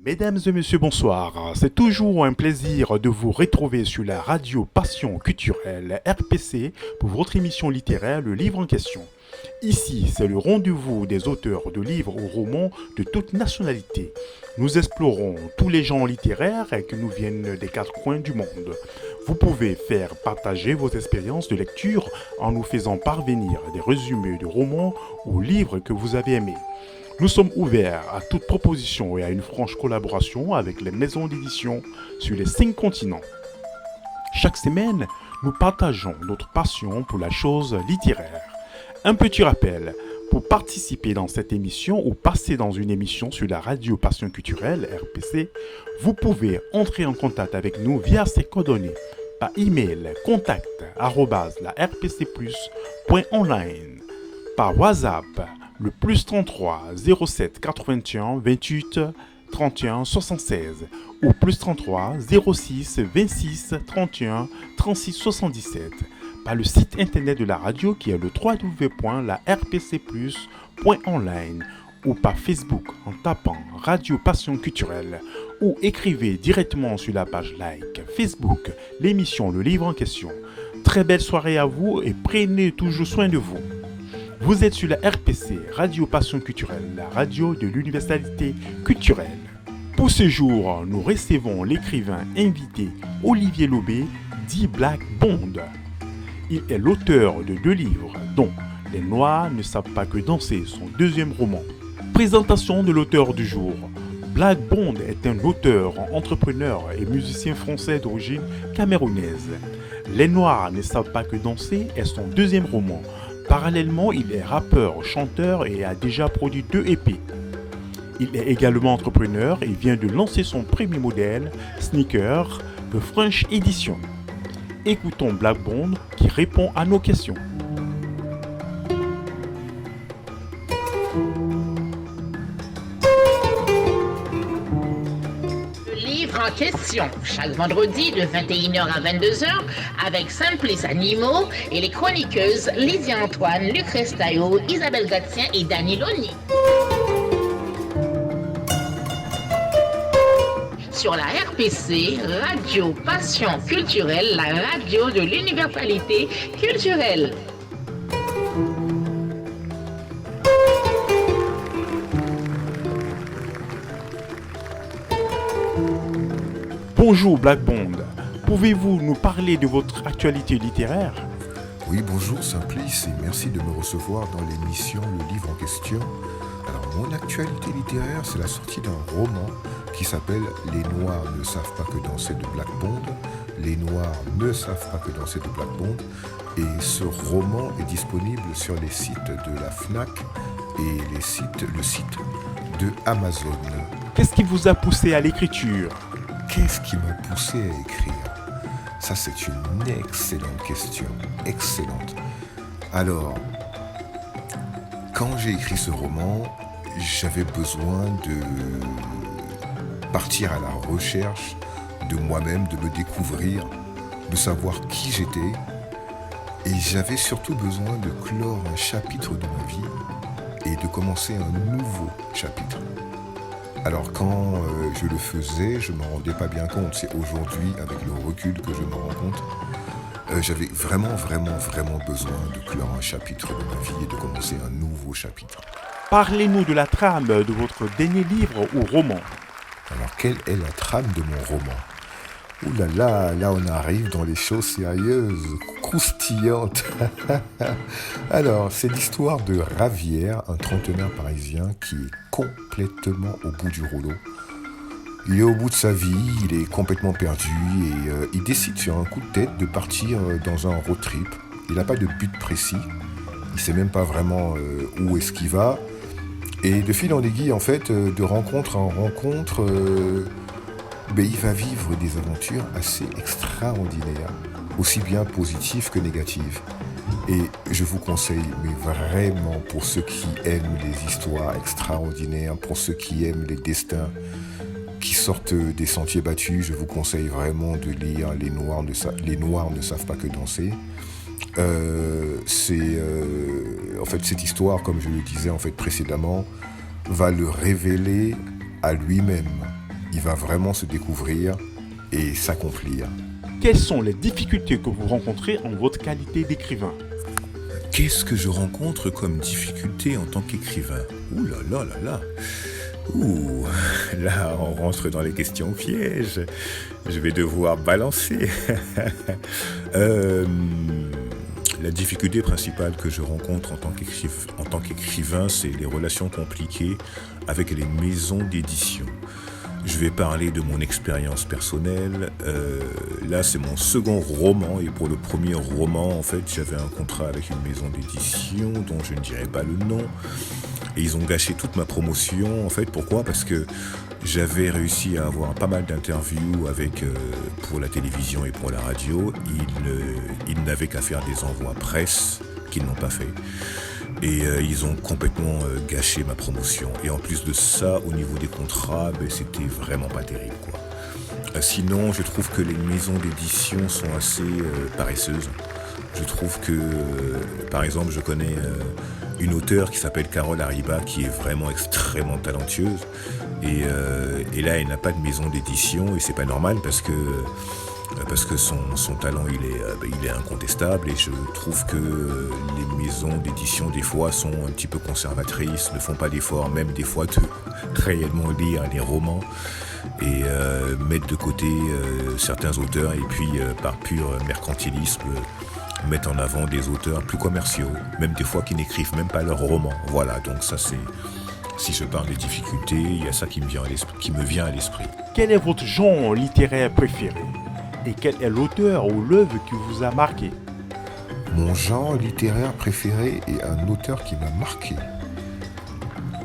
Mesdames et messieurs, bonsoir. C'est toujours un plaisir de vous retrouver sur la radio Passion Culturelle RPC pour votre émission littéraire Le Livre en question. Ici, c'est le rendez-vous des auteurs de livres ou romans de toute nationalité. Nous explorons tous les genres littéraires qui nous viennent des quatre coins du monde. Vous pouvez faire partager vos expériences de lecture en nous faisant parvenir des résumés de romans ou livres que vous avez aimés. Nous sommes ouverts à toute proposition et à une franche collaboration avec les maisons d'édition sur les 5 continents. Chaque semaine, nous partageons notre passion pour la chose littéraire. Un petit rappel, pour participer dans cette émission ou passer dans une émission sur la radio Passion Culturelle RPC, vous pouvez entrer en contact avec nous via ces coordonnées par email contact@larpcplus.online, par WhatsApp le plus 33 07 81 28 31 76 ou plus 33 06 26 31 36 77, par le site internet de la radio qui est le www.larpcplus.online ou par Facebook en tapant Radio Passion Culturelle, ou écrivez directement sur la page like Facebook l'émission Le Livre en question. Très belle soirée à vous et prenez toujours soin de vous. Vous êtes sur la RPC, Radio Passion Culturelle, la radio de l'universalité culturelle. Pour ce jour, nous recevons l'écrivain invité Olivier Lobé, dit Black Bond. Il est l'auteur de 2 livres, dont Les Noirs ne savent pas que danser, son 2e roman. Présentation de l'auteur du jour. Black Bond est un auteur, entrepreneur et musicien français d'origine camerounaise. Les Noirs ne savent pas que danser est son 2e roman. Parallèlement, il est rappeur, chanteur et a déjà produit 2 EP. Il est également entrepreneur et vient de lancer son premier modèle, Sneaker, de French Edition. Écoutons Black Bond qui répond à nos questions. En question, chaque vendredi de 21h à 22h avec Simplice Animaux et les chroniqueuses Lydia Antoine, Lucrèce Taillot, Isabelle Gatien et Dani Loni. Sur la RPC, Radio Passion Culturelle, la radio de l'universalité culturelle. Bonjour Black Bond, pouvez-vous nous parler de votre actualité littéraire ? Oui, bonjour Simplice et merci de me recevoir dans l'émission Le Livre en question. Alors, mon actualité littéraire, c'est la sortie d'un roman qui s'appelle Les Noirs ne savent pas que danser de Black Bond. Les Noirs ne savent pas que danser de Black Bond. Et ce roman est disponible sur les sites de la FNAC et le site de Amazon. Qu'est-ce qui vous a poussé à l'écriture ? Qu'est-ce qui m'a poussé à écrire ? Ça, c'est une excellente question. Excellente. Alors, quand j'ai écrit ce roman, j'avais besoin de partir à la recherche de moi-même, de me découvrir, de savoir qui j'étais. Et j'avais surtout besoin de clore un chapitre de ma vie et de commencer un nouveau chapitre. Alors quand je le faisais, je ne m'en rendais pas bien compte. C'est aujourd'hui, avec le recul, que je me rends compte. J'avais vraiment besoin de clore un chapitre de ma vie et de commencer un nouveau chapitre. Parlez-nous de la trame de votre dernier livre ou roman. Alors, quelle est la trame de mon roman ? Ouh là là, là on arrive dans les choses sérieuses, croustillantes. Alors, c'est l'histoire de Ravière, un trentenaire parisien qui est complètement au bout du rouleau. Il est au bout de sa vie, il est complètement perdu et il décide sur un coup de tête de partir dans un road trip. Il n'a pas de but précis, il ne sait même pas vraiment où est-ce qu'il va. Et de fil en aiguille, en fait, de rencontre en rencontre, il va vivre des aventures assez extraordinaires, aussi bien positives que négatives. Et je vous conseille, mais vraiment pour ceux qui aiment les histoires extraordinaires, pour ceux qui aiment les destins qui sortent des sentiers battus, je vous conseille vraiment de lire Les Noirs ne savent pas que danser. En fait, cette histoire, comme je le disais précédemment, va le révéler à lui-même. il va vraiment se découvrir et s'accomplir. Quelles sont les difficultés que vous rencontrez en votre qualité d'écrivain? Qu'est-ce que je rencontre comme difficulté en tant qu'écrivain? Ouh là là là là. Ouh, là on rentre dans les questions pièges. Je vais devoir balancer. La difficulté principale que je rencontre en tant qu'écrivain, c'est les relations compliquées avec les maisons d'édition. Je vais parler de mon expérience personnelle. Là, c'est mon second roman. Et pour le premier roman, en fait, j'avais un contrat avec une maison d'édition dont je ne dirai pas le nom. Et ils ont gâché toute ma promotion. En fait, pourquoi? Parce que j'avais réussi à avoir pas mal d'interviews pour la télévision et pour la radio. Ils n'avaient qu'à faire des envois presse qu'ils n'ont pas fait. Et ils ont complètement gâché ma promotion. Et en plus de ça, au niveau des contrats, c'était vraiment pas terrible, quoi. Sinon, je trouve que les maisons d'édition sont assez paresseuses. Je trouve que, par exemple, je connais une auteure qui s'appelle Carole Ariba, qui est vraiment extrêmement talentueuse. Et là, elle n'a pas de maison d'édition, et c'est pas normal parce que son talent il est incontestable, et je trouve que les maisons d'édition des fois sont un petit peu conservatrices, ne font pas d'efforts même des fois de réellement lire les romans et mettre de côté certains auteurs, et puis par pur mercantilisme mettre en avant des auteurs plus commerciaux, même des fois qui n'écrivent même pas leurs romans. Voilà, donc ça c'est... Si je parle des difficultés, il y a ça qui me vient à l'esprit. Quel est votre genre littéraire préféré? Et quel est l'auteur ou l'œuvre qui vous a marqué? Mon genre littéraire préféré et un auteur qui m'a marqué.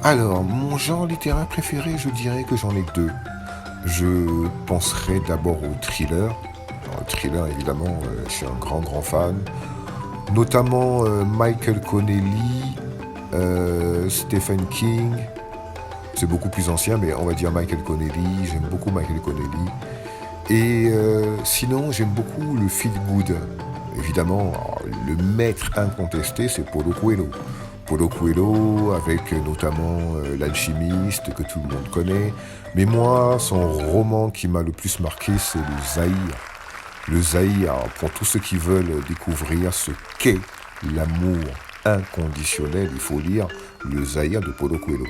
Alors, mon genre littéraire préféré, je dirais que j'en ai deux. Je penserai d'abord au thriller. Alors, le thriller, évidemment, je suis un grand fan. Notamment Michael Connelly, Stephen King. C'est beaucoup plus ancien, mais on va dire Michael Connelly. J'aime beaucoup Michael Connelly. Et sinon, j'aime beaucoup le feel good. Évidemment, le maître incontesté, c'est Paulo Coelho. Paulo Coelho, avec notamment L'Alchimiste, que tout le monde connaît. Mais moi, son roman qui m'a le plus marqué, c'est Le Zaïre. Le Zaïre, pour tous ceux qui veulent découvrir ce qu'est l'amour inconditionnel, il faut lire Le Zaïre de Paulo Coelho.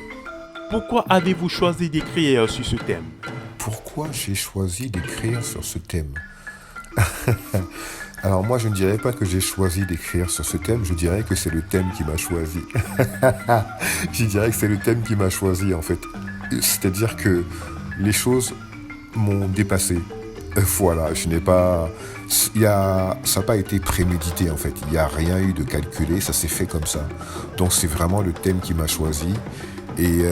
Pourquoi avez-vous choisi d'écrire sur ce thème? Pourquoi j'ai choisi d'écrire sur ce thème? Alors moi, je ne dirais pas que j'ai choisi d'écrire sur ce thème, je dirais que c'est le thème qui m'a choisi. Je dirais que c'est le thème qui m'a choisi, en fait. C'est-à-dire que les choses m'ont dépassé. Voilà, ça n'a pas été prémédité, en fait. Il n'y a rien eu de calculé, ça s'est fait comme ça. Donc c'est vraiment le thème qui m'a choisi. Et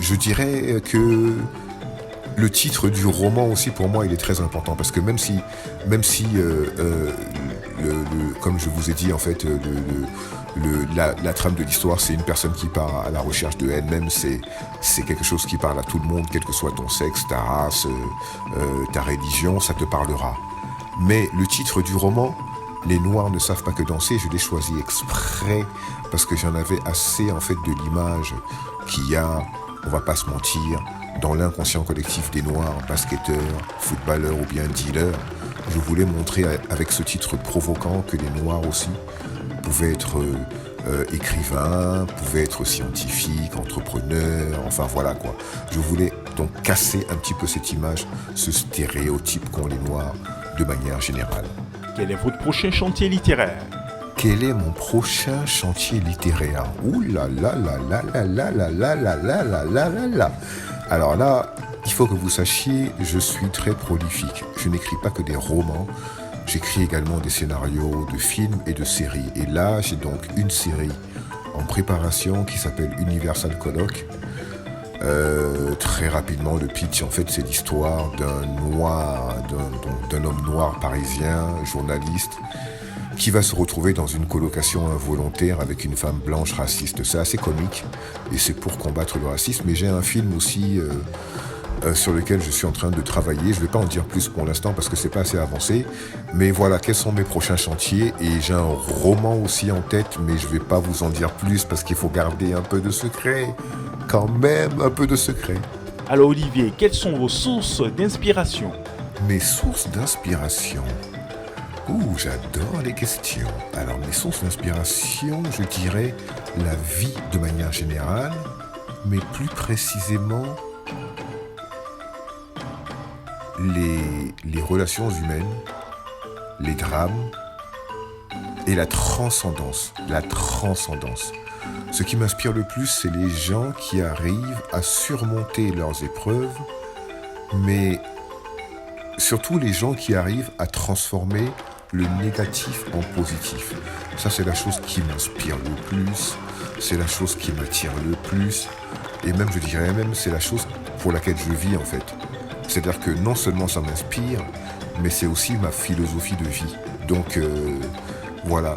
je dirais que le titre du roman aussi, pour moi, il est très important, parce que même si comme je vous ai dit, en fait, la trame de l'histoire, c'est une personne qui part à la recherche de elle-même, c'est quelque chose qui parle à tout le monde, quel que soit ton sexe, ta race, ta religion, ça te parlera. Mais le titre du roman, Les Noirs ne savent pas que danser, je l'ai choisi exprès parce que j'en avais assez, en fait, de l'image qu'il y a, on va pas se mentir, dans l'inconscient collectif des Noirs, basketteurs, footballeurs ou bien dealers. Je voulais montrer avec ce titre provoquant que les Noirs aussi pouvaient être écrivains, pouvaient être scientifiques, entrepreneurs, enfin voilà quoi. Je voulais donc casser un petit peu cette image, ce stéréotype qu'ont les Noirs de manière générale. Quel est votre prochain chantier littéraire? Quel est mon prochain chantier littéraire? Ouh là là là là là là là là là là là là là là. Alors là, il faut que vous sachiez, je suis très prolifique. Je n'écris pas que des romans, j'écris également des scénarios de films et de séries. Et là, j'ai donc une série en préparation qui s'appelle Universal Colloque. Très rapidement, le pitch, en fait, c'est l'histoire d'un homme noir parisien, journaliste, qui va se retrouver dans une colocation involontaire avec une femme blanche raciste. C'est assez comique et c'est pour combattre le racisme. Mais j'ai un film aussi sur lequel je suis en train de travailler. Je ne vais pas en dire plus pour l'instant parce que c'est pas assez avancé. Mais voilà, quels sont mes prochains chantiers? Et j'ai un roman aussi en tête, mais je ne vais pas vous en dire plus parce qu'il faut garder un peu de secret. Quand même un peu de secret. Alors Olivier, quelles sont vos sources d'inspiration? Mes sources d'inspiration. Ouh, j'adore les questions. Alors, mes sources d'inspiration, je dirais la vie de manière générale, mais plus précisément les relations humaines, les drames et la transcendance. La transcendance. Ce qui m'inspire le plus, c'est les gens qui arrivent à surmonter leurs épreuves, mais surtout les gens qui arrivent à transformer le négatif en positif. Ça, c'est la chose qui m'inspire le plus, c'est la chose qui m'attire le plus, et même, je dirais même, c'est la chose pour laquelle je vis en fait. C'est-à-dire que non seulement ça m'inspire, mais c'est aussi ma philosophie de vie. Donc voilà,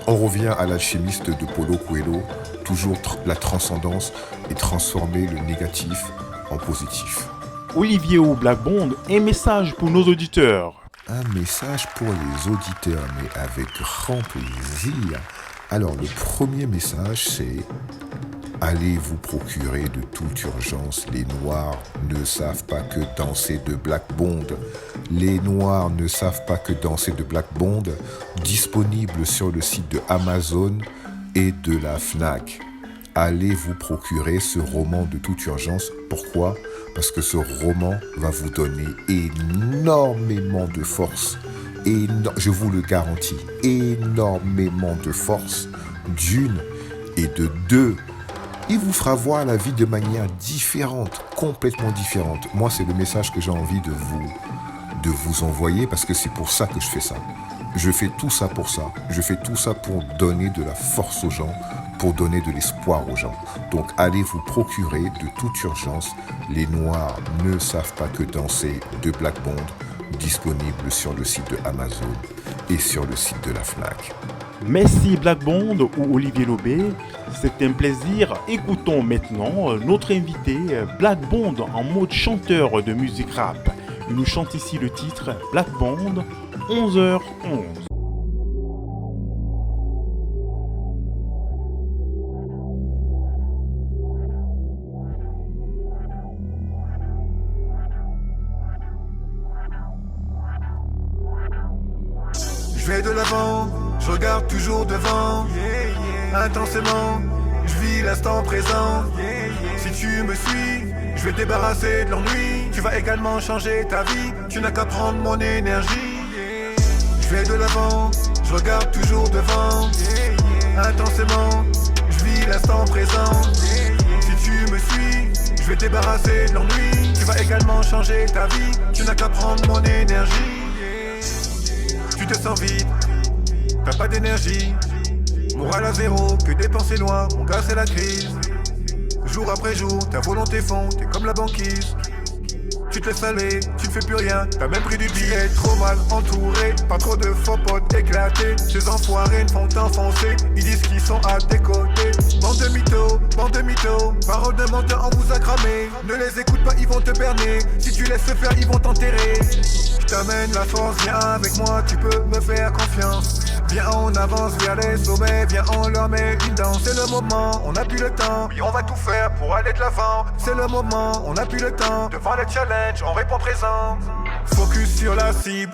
on revient à l'alchimiste de Paulo Coelho, toujours la transcendance et transformer le négatif en positif. Olivier ou Black Bond, un message pour nos auditeurs. Un message pour les auditeurs, mais avec grand plaisir. Alors, le premier message, c'est « Allez vous procurer de toute urgence. Les Noirs ne savent pas que danser de Black Bond. Les Noirs ne savent pas que danser de Black Bond, disponible sur le site de Amazon et de la Fnac. Allez vous procurer ce roman de toute urgence. Pourquoi ? Parce que ce roman va vous donner énormément de force. Je vous le garantis, énormément de force. D'une et de deux. Il vous fera voir la vie de manière différente, complètement différente. Moi, c'est le message que j'ai envie de vous envoyer parce que c'est pour ça que je fais ça. Je fais tout ça pour ça. Je fais tout ça pour donner de la force aux gens, pour donner de l'espoir aux gens. Donc, allez vous procurer de toute urgence. Les Noirs ne savent pas que danser de Black Bond, disponible sur le site de Amazon et sur le site de la Fnac. Merci Black Bond ou Olivier Lobé, c'est un plaisir. Écoutons maintenant notre invité Black Bond en mode chanteur de musique rap. Il nous chante ici le titre Black Bond, 11h11. Je vais de l'avant, je regarde toujours devant, intensément, je vis l'instant présent. Si tu me suis, je vais te débarrasser de l'ennui. Tu vas également changer ta vie, tu n'as qu'à prendre mon énergie. Je vais de l'avant, je regarde toujours devant, intensément, je vis l'instant présent. Si tu me suis, je vais te débarrasser de l'ennui. Tu vas également changer ta vie, tu n'as qu'à prendre mon énergie. Tu te sens vide, t'as pas d'énergie, moral à zéro, que des pensées noires, mon gars c'est la crise. Jour après jour, ta volonté fond, t'es comme la banquise. Tu te laisses aller, tu ne fais plus rien, t'as même pris du billet. Trop mal entouré, pas trop de faux potes éclatés. Ces enfoirés ne font t'enfoncer, ils disent qu'ils sont à tes côtés. Bande de mythos, paroles de menteurs, on vous a cramé. Ne les écoute pas, ils vont te berner. Si tu laisses se faire, ils vont t'enterrer. Je t'amène la force, viens avec moi, tu peux me faire confiance. Viens on avance vers les sommets, viens on leur met une danse. C'est le moment, on n'a plus le temps, oui on va tout faire pour aller de l'avant. C'est le moment, on n'a plus le temps, devant les challenges, on répond présent. Focus sur la cible,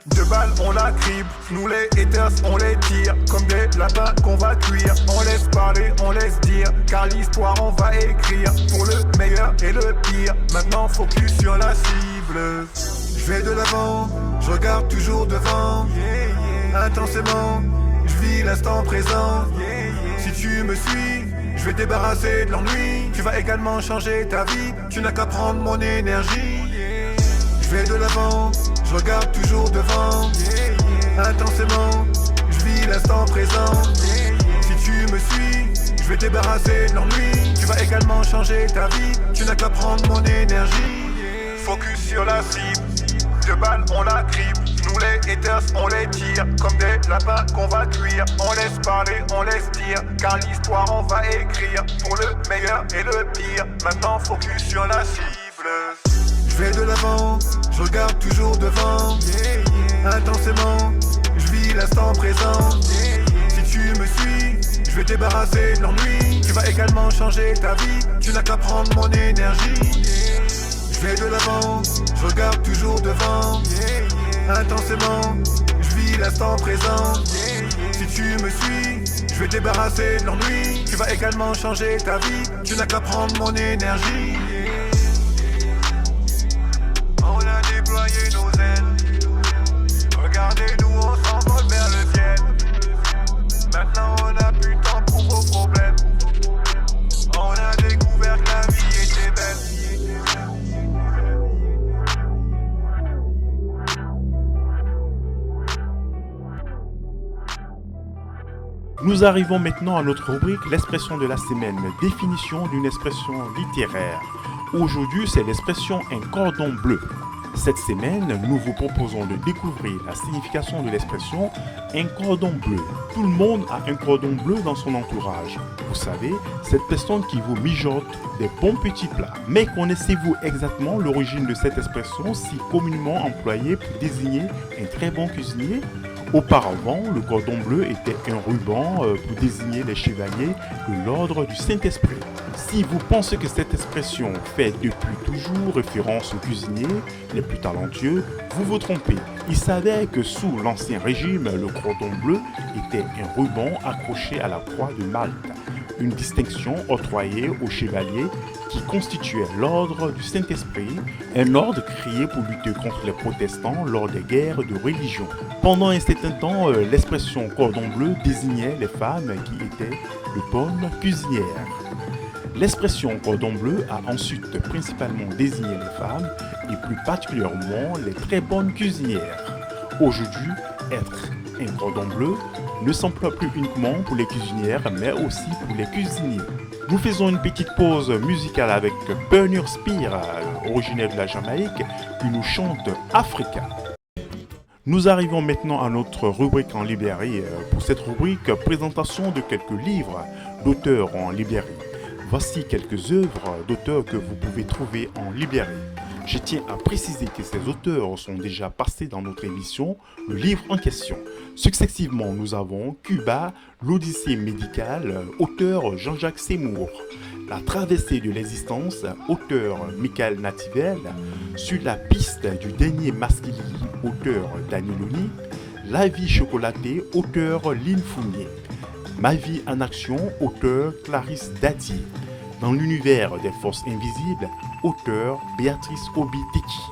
2 balles on la crible. Nous les haters on les tire, comme des lapins qu'on va cuire. On laisse parler, on laisse dire, car l'histoire on va écrire. Pour le meilleur et le pire, maintenant focus sur la cible. Je vais de l'avant, je regarde toujours devant, intensément, je vis l'instant présent. Si tu me suis, je vais te débarrasser de l'ennui. Tu vas également changer ta vie, tu n'as qu'à prendre mon énergie. Je vais de l'avant, je regarde toujours devant, intensément, je vis l'instant présent. Si tu me suis, je vais te débarrasser de l'ennui. Tu vas également changer ta vie, tu n'as qu'à prendre mon énergie. Focus sur la cible, 2 balles on la crible. Nous les haters on les tire, comme des lapins qu'on va cuire. On laisse parler, on laisse dire, car l'histoire on va écrire. Pour le meilleur et le pire, maintenant focus sur la cible. Je vais de l'avant, je regarde toujours devant, intensément, je vis l'instant présent. Si tu me suis, je vais te débarrasser de l'ennui. Tu vas vas également changer ta vie. Tu n'as qu'à prendre mon énergie. Je vais de l'avant, je regarde toujours devant. Intensément, je vis l'instant présent. Si tu me suis, je vais te débarrasser de l'ennui. Tu vas également changer ta vie. Tu n'as qu'à prendre mon énergie. On a déployé nos ailes. Regardez-nous, on s'envole vers le ciel. Maintenant on n'a plus de temps pour vos problèmes. On a découvert que la vie était belle. Nous arrivons maintenant à notre rubrique l'expression de la semaine, définition d'une expression littéraire. Aujourd'hui, c'est l'expression un cordon bleu. Cette semaine, nous vous proposons de découvrir la signification de l'expression un cordon bleu. Tout le monde a un cordon bleu dans son entourage. Vous savez, cette personne qui vous mijote des bons petits plats. Mais connaissez-vous exactement l'origine de cette expression si communément employée pour désigner un très bon cuisinier ? Auparavant, le cordon bleu était un ruban pour désigner les chevaliers de l'ordre du Saint-Esprit. Si vous pensez que cette expression fait depuis toujours référence aux cuisiniers les plus talentueux, vous vous trompez. Il s'avère que sous l'Ancien Régime, le cordon bleu était un ruban accroché à la croix de Malte, une distinction octroyée aux chevaliers qui constituait l'ordre du Saint-Esprit, un ordre créé pour lutter contre les protestants lors des guerres de religion. Pendant un certain temps, l'expression cordon bleu désignait les femmes qui étaient de bonnes cuisinières. L'expression cordon bleu a ensuite principalement désigné les femmes et plus particulièrement les très bonnes cuisinières. Aujourd'hui, être un cordon bleu ne s'emploie plus uniquement pour les cuisinières mais aussi pour les cuisiniers. Nous faisons une petite pause musicale avec Burner Spear, originaire de la Jamaïque, qui nous chante Africa. Nous arrivons maintenant à notre rubrique en librairie. Pour cette rubrique, présentation de quelques livres d'auteurs en librairie. Voici quelques œuvres d'auteurs que vous pouvez trouver en librairie. Je tiens à préciser que ces auteurs sont déjà passés dans notre émission, le livre en question. Successivement, nous avons Cuba, l'Odyssée médicale, auteur Jean-Jacques Seymour. La traversée de l'existence, auteur Michael Nativel. Sur la piste du dernier Maskili, auteur Daniloni. La vie chocolatée, auteur Lynn Fournier. Ma vie en action, auteur Clarisse Dadier. Dans l'univers des forces invisibles, auteur Béatrice Obi-Teki.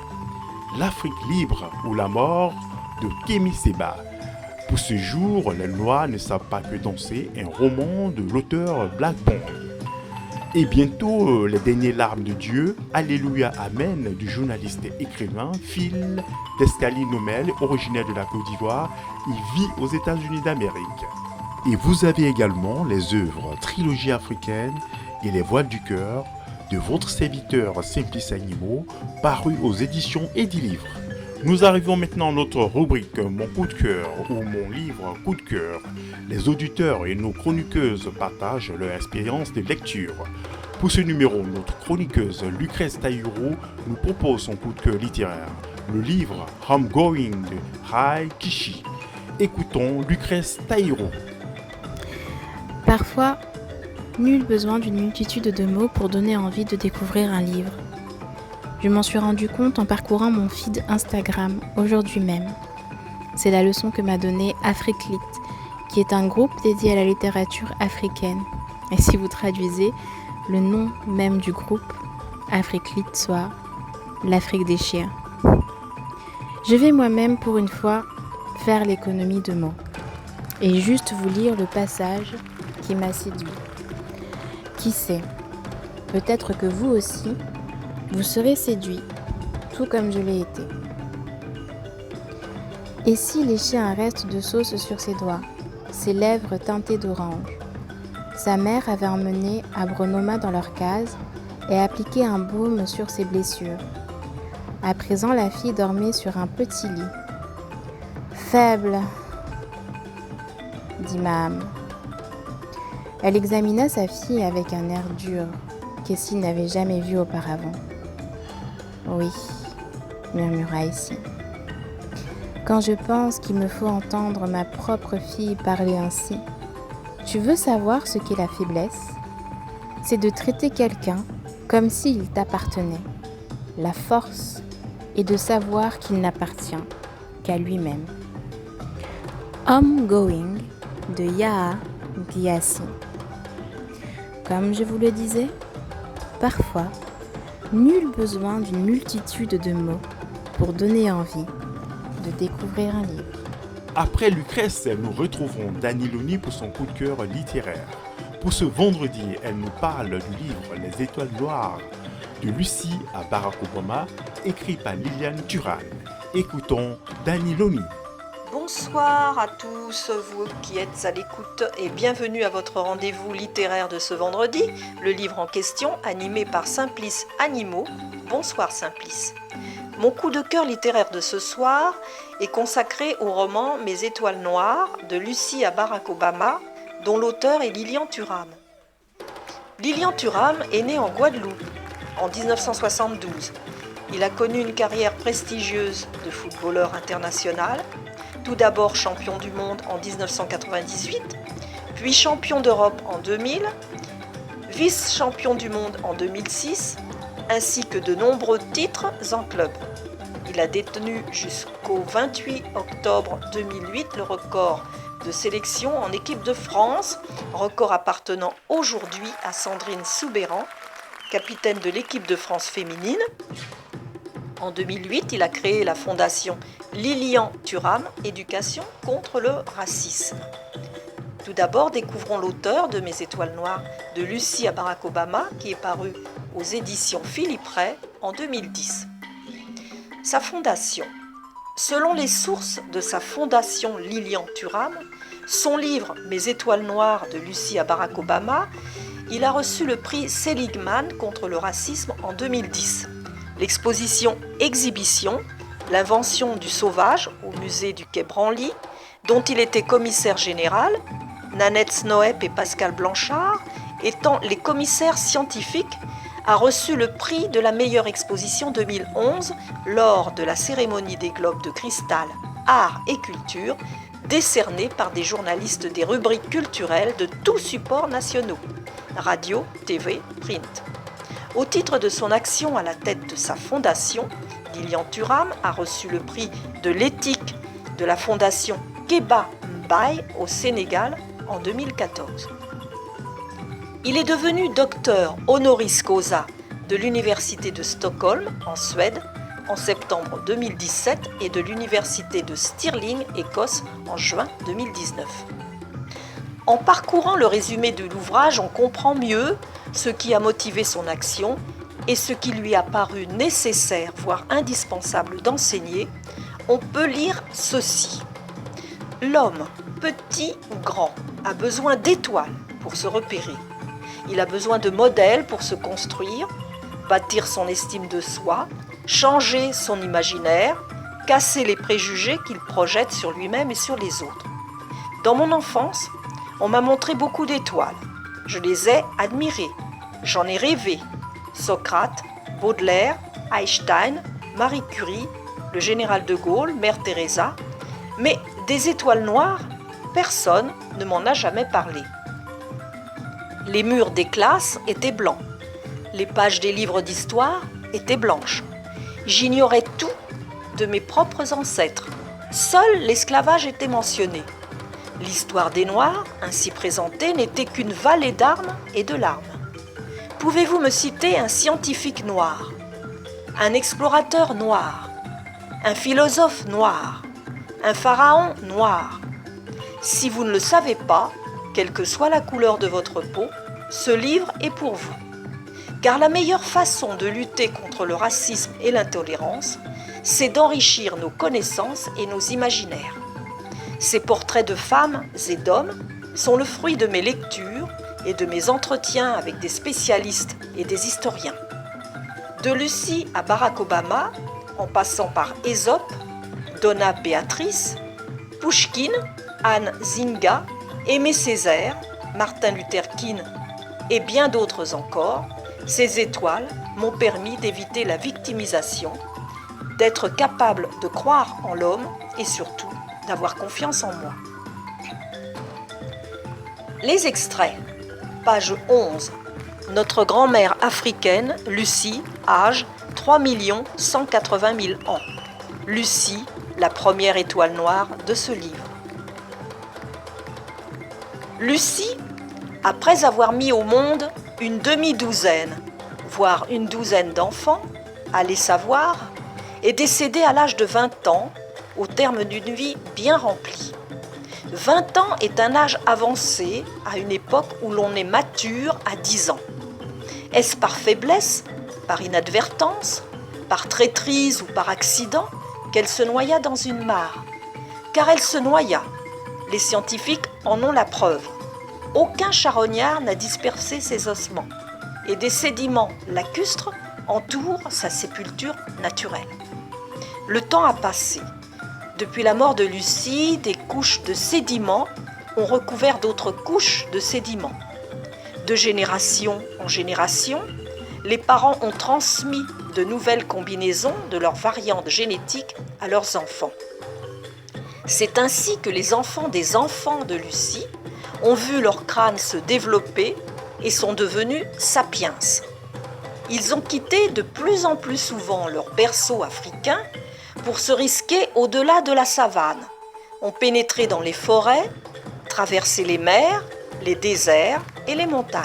L'Afrique libre ou la mort de Kémy Séba. Pour ce jour, les lois ne savent pas que danser, un roman de l'auteur Black Bond. Et bientôt, les dernières larmes de Dieu, Alléluia Amen, du journaliste et écrivain Phil Descali-Nomel, originaire de la Côte d'Ivoire, il vit aux États-Unis d'Amérique. Et vous avez également les œuvres Trilogie africaine et Les voiles du cœur de votre serviteur Simplice Animaux, paru aux éditions Edilivre. Nous arrivons maintenant à notre rubrique Mon coup de cœur ou mon livre coup de cœur. Les auditeurs et nos chroniqueuses partagent leur expérience de lecture. Pour ce numéro, notre chroniqueuse Lucrèce Taïro nous propose son coup de cœur littéraire, le livre I'm Going de Rai Kishi. Écoutons Lucrèce Taïro. Parfois, nul besoin d'une multitude de mots pour donner envie de découvrir un livre. Je m'en suis rendu compte en parcourant mon feed Instagram aujourd'hui même. C'est la leçon que m'a donnée Africlit, qui est un groupe dédié à la littérature africaine. Et si vous traduisez, le nom même du groupe, Africlit, soit l'Afrique des chiens. Je vais moi-même pour une fois faire l'économie de mots et juste vous lire le passage qui m'a séduit. Qui sait, peut-être que vous aussi, vous serez séduit, tout comme je l'ai été. Et si léchait un reste de sauce sur ses doigts, ses lèvres teintées d'orange? Sa mère avait emmené Abronoma dans leur case et appliqué un baume sur ses blessures. À présent, la fille dormait sur un petit lit. Faible, dit Maham. Elle examina sa fille avec un air dur, qu'Essie n'avait jamais vu auparavant. Oui, murmura Essie. Quand je pense qu'il me faut entendre ma propre fille parler ainsi, tu veux savoir ce qu'est la faiblesse? c'est de traiter quelqu'un comme s'il t'appartenait. La force est de savoir qu'il n'appartient qu'à lui-même. Homegoing de Yaha Gyasi. Comme je vous le disais, parfois, nul besoin d'une multitude de mots pour donner envie de découvrir un livre. Après Lucrèce, nous retrouvons Dani Loni pour son coup de cœur littéraire. Pour ce vendredi, elle nous parle du livre Les Étoiles Noires de Lucie à Barack Obama, écrit par Liliane Thuram. Écoutons Dani Loni. Bonsoir à tous vous qui êtes à l'écoute et bienvenue à votre rendez-vous littéraire de ce vendredi, le livre en question animé par Simplice Animaux. Bonsoir Simplice. Mon coup de cœur littéraire de ce soir est consacré au roman Mes étoiles noires de Lucie à Barack Obama, dont l'auteur est Liliane Thuram. Liliane Thuram est né en Guadeloupe en 1972. Il a connu une carrière prestigieuse de footballeur international, tout d'abord champion du monde en 1998, puis champion d'Europe en 2000, vice-champion du monde en 2006, ainsi que de nombreux titres en club. Il a détenu jusqu'au 28 octobre 2008 le record de sélection en équipe de France, record appartenant aujourd'hui à Sandrine Soubeyran, capitaine de l'équipe de France féminine. En 2008, il a créé la fondation Liliane Thuram, Éducation contre le racisme. Tout d'abord, découvrons l'auteur de Mes étoiles noires de Lucie à Barack Obama, qui est paru aux éditions Philippe Ray en 2010. Sa fondation. Selon les sources de sa fondation Liliane Thuram, son livre Mes étoiles noires de Lucie à Barack Obama, il a reçu le prix Seligman contre le racisme en 2010. L'exposition Exhibition, l'invention du sauvage au musée du Quai Branly, dont il était commissaire général, Nanette Snoep et Pascal Blanchard, étant les commissaires scientifiques, a reçu le prix de la meilleure exposition 2011 lors de la cérémonie des Globes de Cristal, Art et Culture, décernée par des journalistes des rubriques culturelles de tous supports nationaux, radio, TV, print. Au titre de son action à la tête de sa fondation, Liliane Thuram a reçu le prix de l'éthique de la fondation Keba Mbaye au Sénégal en 2014. Il est devenu docteur honoris causa de l'Université de Stockholm en Suède en septembre 2017 et de l'Université de Stirling, Écosse, en juin 2019. En parcourant le résumé de l'ouvrage, on comprend mieux ce qui a motivé son action et ce qui lui a paru nécessaire, voire indispensable d'enseigner. On peut lire ceci. L'homme, petit ou grand, a besoin d'étoiles pour se repérer. Il a besoin de modèles pour se construire, bâtir son estime de soi, changer son imaginaire, casser les préjugés qu'il projette sur lui-même et sur les autres. Dans mon enfance, on m'a montré beaucoup d'étoiles. Je les ai admirées. J'en ai rêvé. Socrate, Baudelaire, Einstein, Marie Curie, le général de Gaulle, Mère Teresa. Mais des étoiles noires, personne ne m'en a jamais parlé. Les murs des classes étaient blancs. Les pages des livres d'histoire étaient blanches. J'ignorais tout de mes propres ancêtres. Seul l'esclavage était mentionné. L'histoire des Noirs, ainsi présentée, n'était qu'une vallée d'armes et de larmes. Pouvez-vous me citer un scientifique noir, un explorateur noir, un philosophe noir, un pharaon noir? Si vous ne le savez pas, quelle que soit la couleur de votre peau, ce livre est pour vous. Car la meilleure façon de lutter contre le racisme et l'intolérance, c'est d'enrichir nos connaissances et nos imaginaires. Ces portraits de femmes et d'hommes sont le fruit de mes lectures et de mes entretiens avec des spécialistes et des historiens. De Lucie à Barack Obama, en passant par Ésope, Donna Béatrice, Pouchkine, Anne Zinga, Aimé Césaire, Martin Luther King et bien d'autres encore, ces étoiles m'ont permis d'éviter la victimisation, d'être capable de croire en l'homme et surtout d'avoir confiance en moi. Les extraits, page 11. Notre grand-mère africaine, Lucie, âge 3 180 000 ans. Lucie, la première étoile noire de ce livre. Lucie, après avoir mis au monde une demi-douzaine, voire une douzaine d'enfants, allez savoir, est décédée à l'âge de 20 ans, au terme d'une vie bien remplie. 20 ans est un âge avancé à une époque où l'on est mature à 10 ans. Est-ce par faiblesse, par inadvertance, par traîtrise ou par accident qu'elle se noya dans une mare? Car elle se noya. Les scientifiques en ont la preuve. Aucun charognard n'a dispersé ses ossements et des sédiments lacustres entourent sa sépulture naturelle. Le temps a passé. Depuis la mort de Lucie, des couches de sédiments ont recouvert d'autres couches de sédiments. De génération en génération, les parents ont transmis de nouvelles combinaisons de leurs variantes génétiques à leurs enfants. C'est ainsi que les enfants de Lucie ont vu leur crâne se développer et sont devenus sapiens. Ils ont quitté de plus en plus souvent leur berceau africain pour se risquer au-delà de la savane, ont pénétré dans les forêts, traversé les mers, les déserts et les montagnes.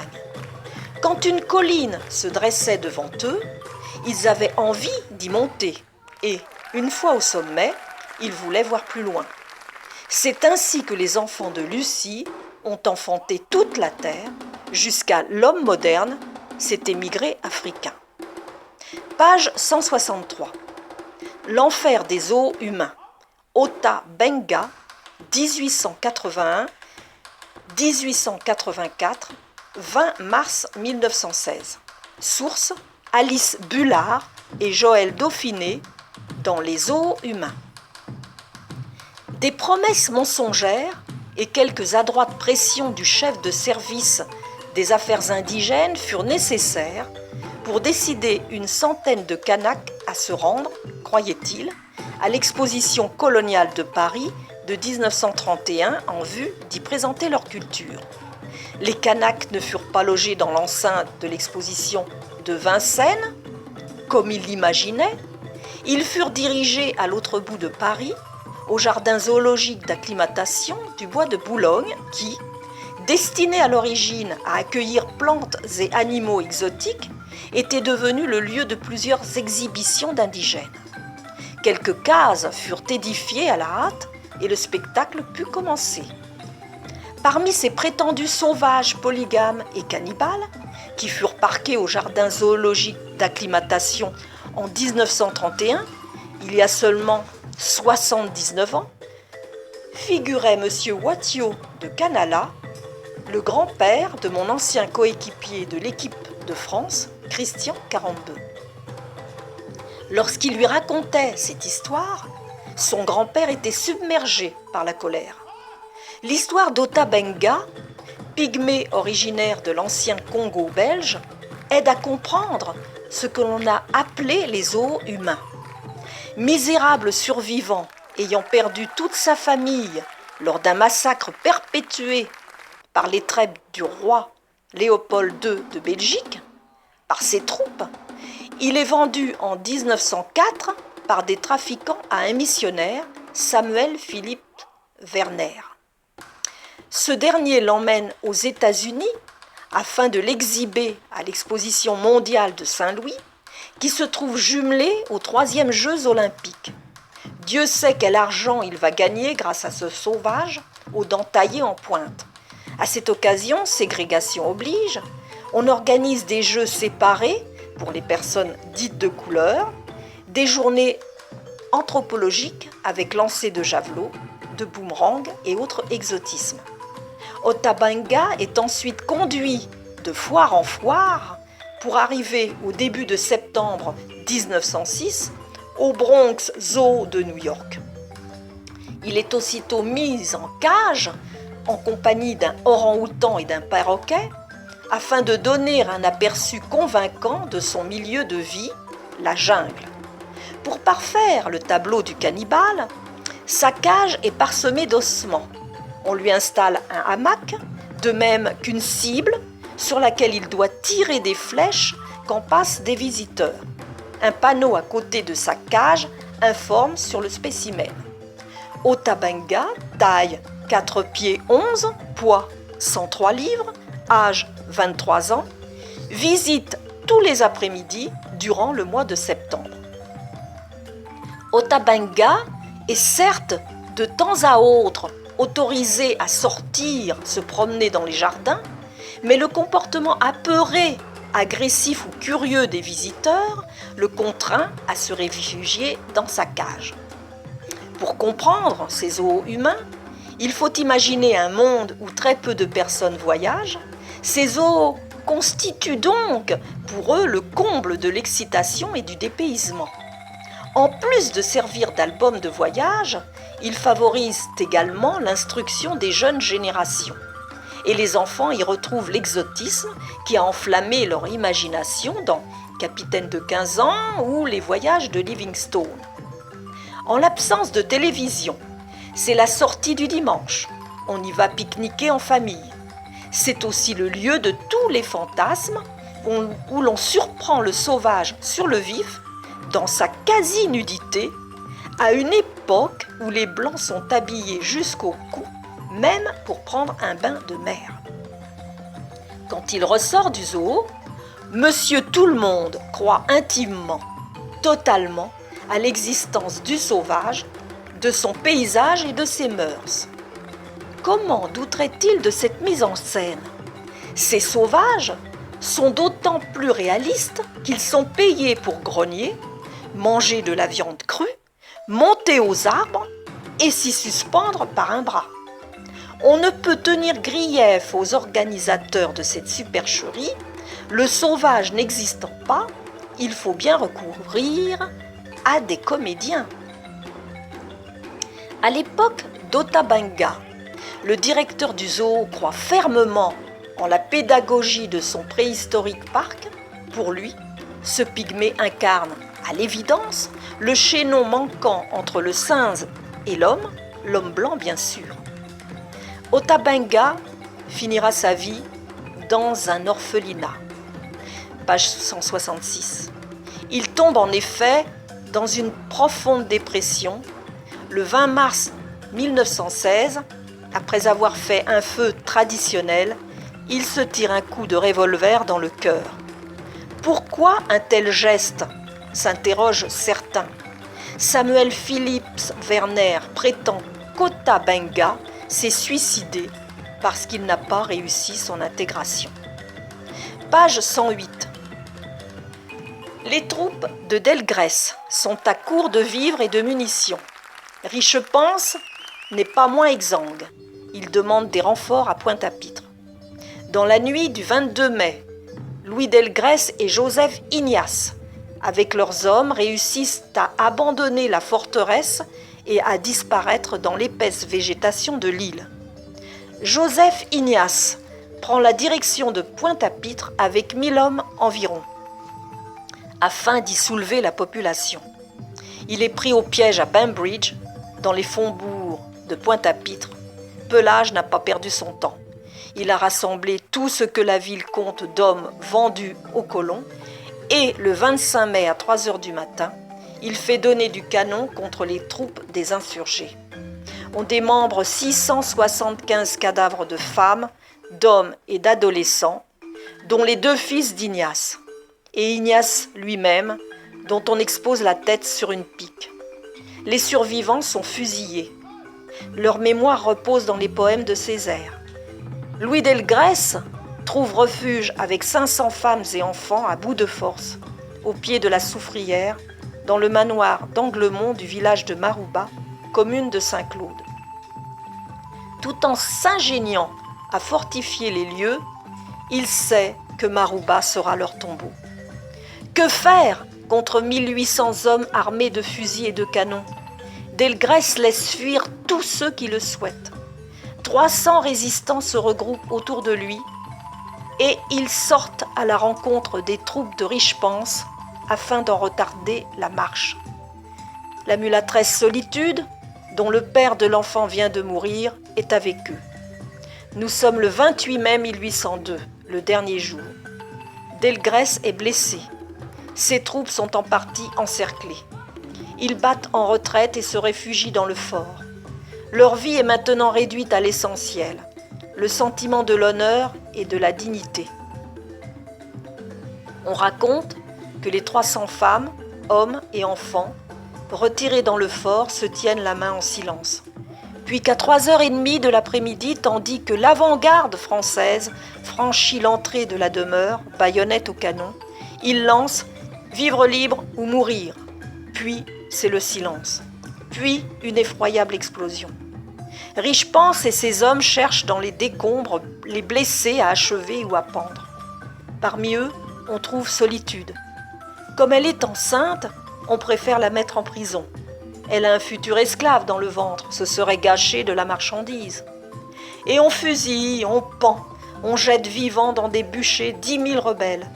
Quand une colline se dressait devant eux, ils avaient envie d'y monter et, une fois au sommet, ils voulaient voir plus loin. C'est ainsi que les enfants de Lucie ont enfanté toute la terre jusqu'à l'homme moderne, cet émigré africain. Page 163. L'enfer des zoos humains. Ota Benga, 1881-1884, 20 mars 1916. Source Alice Bullard et Joël Dauphiné dans Les zoos humains. Des promesses mensongères et quelques adroites pressions du chef de service des affaires indigènes furent nécessaires pour décider une centaine de Kanaks à se rendre, croyait-il, à l'exposition coloniale de Paris de 1931 en vue d'y présenter leur culture. Les Kanaks ne furent pas logés dans l'enceinte de l'exposition de Vincennes, comme ils l'imaginaient. Ils furent dirigés à l'autre bout de Paris, au jardin zoologique d'acclimatation du bois de Boulogne qui, destiné à l'origine à accueillir plantes et animaux exotiques, était devenu le lieu de plusieurs exhibitions d'indigènes. Quelques cases furent édifiées à la hâte et le spectacle put commencer. Parmi ces prétendus sauvages polygames et cannibales, qui furent parqués au jardin zoologique d'acclimatation en 1931, il y a seulement 79 ans, figurait M. Wattiau de Canala, le grand-père de mon ancien coéquipier de l'équipe de France, Christian Carambeu. Lorsqu'il lui racontait cette histoire, son grand-père était submergé par la colère. L'histoire d'Ota Benga, pygmée originaire de l'ancien Congo belge, aide à comprendre ce que l'on a appelé les zoos humains. Misérable survivant ayant perdu toute sa famille lors d'un massacre perpétué par les traîtres du roi Léopold II de Belgique, par ses troupes, il est vendu en 1904 par des trafiquants à un missionnaire, Samuel Philippe Werner. Ce dernier l'emmène aux États-Unis afin de l'exhiber à l'exposition mondiale de Saint-Louis, qui se trouve jumelée aux 3e Jeux olympiques. Dieu sait quel argent il va gagner grâce à ce sauvage aux dents taillées en pointe. À cette occasion, ségrégation oblige, on organise des jeux séparés pour les personnes dites de couleur, des journées anthropologiques avec lancer de javelot, de boomerang et autres exotismes. Ota Benga est ensuite conduit de foire en foire pour arriver au début de septembre 1906 au Bronx Zoo de New York. Il est aussitôt mis en cage en compagnie d'un orang-outan et d'un perroquet afin de donner un aperçu convaincant de son milieu de vie, la jungle. Pour parfaire le tableau du cannibale, sa cage est parsemée d'ossements. On lui installe un hamac, de même qu'une cible, sur laquelle il doit tirer des flèches quand passent des visiteurs. Un panneau à côté de sa cage informe sur le spécimen. Otabenga, taille 4 pieds 11, poids 103 livres, âge 23 ans, visite tous les après-midi durant le mois de septembre. Otabenga est certes de temps à autre autorisé à sortir, se promener dans les jardins, mais le comportement apeuré, agressif ou curieux des visiteurs le contraint à se réfugier dans sa cage. Pour comprendre ces zoos humains, il faut imaginer un monde où très peu de personnes voyagent. Ces zoos constituent donc pour eux le comble de l'excitation et du dépaysement. En plus de servir d'album de voyage, ils favorisent également l'instruction des jeunes générations. Et les enfants y retrouvent l'exotisme qui a enflammé leur imagination dans Capitaine de 15 ans ou Les Voyages de Livingstone. En l'absence de télévision, c'est la sortie du dimanche. On y va pique-niquer en famille. C'est aussi le lieu de tous les fantasmes où l'on surprend le sauvage sur le vif, dans sa quasi-nudité, à une époque où les Blancs sont habillés jusqu'au cou, même pour prendre un bain de mer. Quand il ressort du zoo, Monsieur Tout-le-Monde croit intimement, totalement, à l'existence du sauvage, de son paysage et de ses mœurs. Comment douterait-il de cette mise en scène ? Ces sauvages sont d'autant plus réalistes qu'ils sont payés pour grogner, manger de la viande crue, monter aux arbres et s'y suspendre par un bras. On ne peut tenir grief aux organisateurs de cette supercherie. Le sauvage n'existant pas, il faut bien recourir à des comédiens. À l'époque d'Otabenga, le directeur du zoo croit fermement en la pédagogie de son préhistorique parc. Pour lui, ce pygmée incarne, à l'évidence, le chaînon manquant entre le singe et l'homme blanc bien sûr. Otabenga finira sa vie dans un orphelinat. Page 166. Il tombe en effet dans une profonde dépression le 20 mars 1916. Après avoir fait un feu traditionnel, il se tire un coup de revolver dans le cœur. Pourquoi un tel geste ? S'interrogent certains. Samuel Phillips Werner prétend qu'Otabenga s'est suicidé parce qu'il n'a pas réussi son intégration. Page 108. Les troupes de Delgrès sont à court de vivres et de munitions. Richepanse n'est pas moins exsangue. Il demande des renforts à Pointe-à-Pitre. Dans la nuit du 22 mai, Louis Delgrès et Joseph Ignace, avec leurs hommes, réussissent à abandonner la forteresse et à disparaître dans l'épaisse végétation de l'île. Joseph Ignace prend la direction de Pointe-à-Pitre avec 1000 hommes environ, afin d'y soulever la population. Il est pris au piège à Bainbridge, dans les faubourgs de Pointe-à-Pitre. Pelage n'a pas perdu son temps. Il a rassemblé tout ce que la ville compte d'hommes vendus aux colons et le 25 mai à 3 heures du matin, il fait donner du canon contre les troupes des insurgés. On démembre 675 cadavres de femmes, d'hommes et d'adolescents, dont les 2 fils d'Ignace, et Ignace lui-même, dont on expose la tête sur une pique. Les survivants sont fusillés. Leur mémoire repose dans les poèmes de Césaire. Louis Delgrès trouve refuge avec 500 femmes et enfants à bout de force, au pied de la Soufrière, dans le manoir d'Anglemont du village de Marouba, commune de Saint-Claude. Tout en s'ingéniant à fortifier les lieux, il sait que Marouba sera leur tombeau. Que faire contre 1800 hommes armés de fusils et de canons? Delgrès laisse fuir tous ceux qui le souhaitent. 300 résistants se regroupent autour de lui et ils sortent à la rencontre des troupes de Richepanse afin d'en retarder la marche. La mulâtresse Solitude, dont le père de l'enfant vient de mourir, est avec eux. Nous sommes le 28 mai 1802. le dernier jour. Delgrès est blessé. Ses troupes sont en partie encerclées. Ils battent en retraite et se réfugient dans le fort. Leur vie est maintenant réduite à l'essentiel, le sentiment de l'honneur et de la dignité. On raconte que les 300 femmes, hommes et enfants, retirés dans le fort, se tiennent la main en silence. Puis qu'à 3h30 de l'après-midi, tandis que l'avant-garde française franchit l'entrée de la demeure, baïonnette au canon, ils lancent « Vivre libre ou mourir ». Puis c'est le silence. Puis une effroyable explosion. Richepanse et ses hommes cherchent dans les décombres les blessés à achever ou à pendre. Parmi eux, on trouve Solitude. Comme elle est enceinte, on préfère la mettre en prison. Elle a un futur esclave dans le ventre, ce serait gâcher de la marchandise. Et on fusille, on pend, on jette vivant dans des bûchers 10 000 rebelles.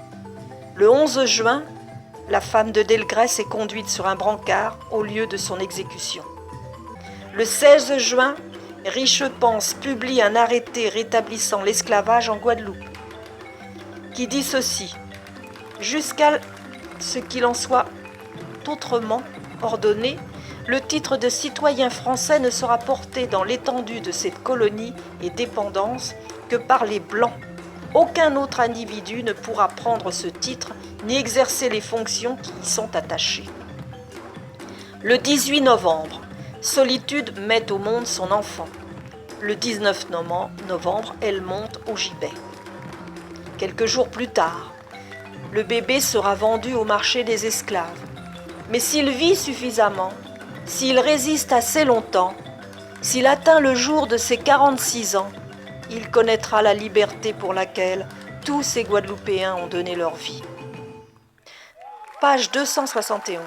Le 11 juin, la femme de Delgrès est conduite sur un brancard au lieu de son exécution. Le 16 juin, Richepanse publie un arrêté rétablissant l'esclavage en Guadeloupe, qui dit ceci: « Jusqu'à ce qu'il en soit autrement ordonné, le titre de citoyen français ne sera porté dans l'étendue de cette colonie et dépendance que par les Blancs. Aucun autre individu ne pourra prendre ce titre ni exercer les fonctions qui y sont attachées. » Le 18 novembre, Solitude met au monde son enfant. Le 19 novembre, elle monte au gibet. Quelques jours plus tard, le bébé sera vendu au marché des esclaves. Mais s'il vit suffisamment, s'il résiste assez longtemps, s'il atteint le jour de ses 46 ans, il connaîtra la liberté pour laquelle tous ces Guadeloupéens ont donné leur vie. Page 271.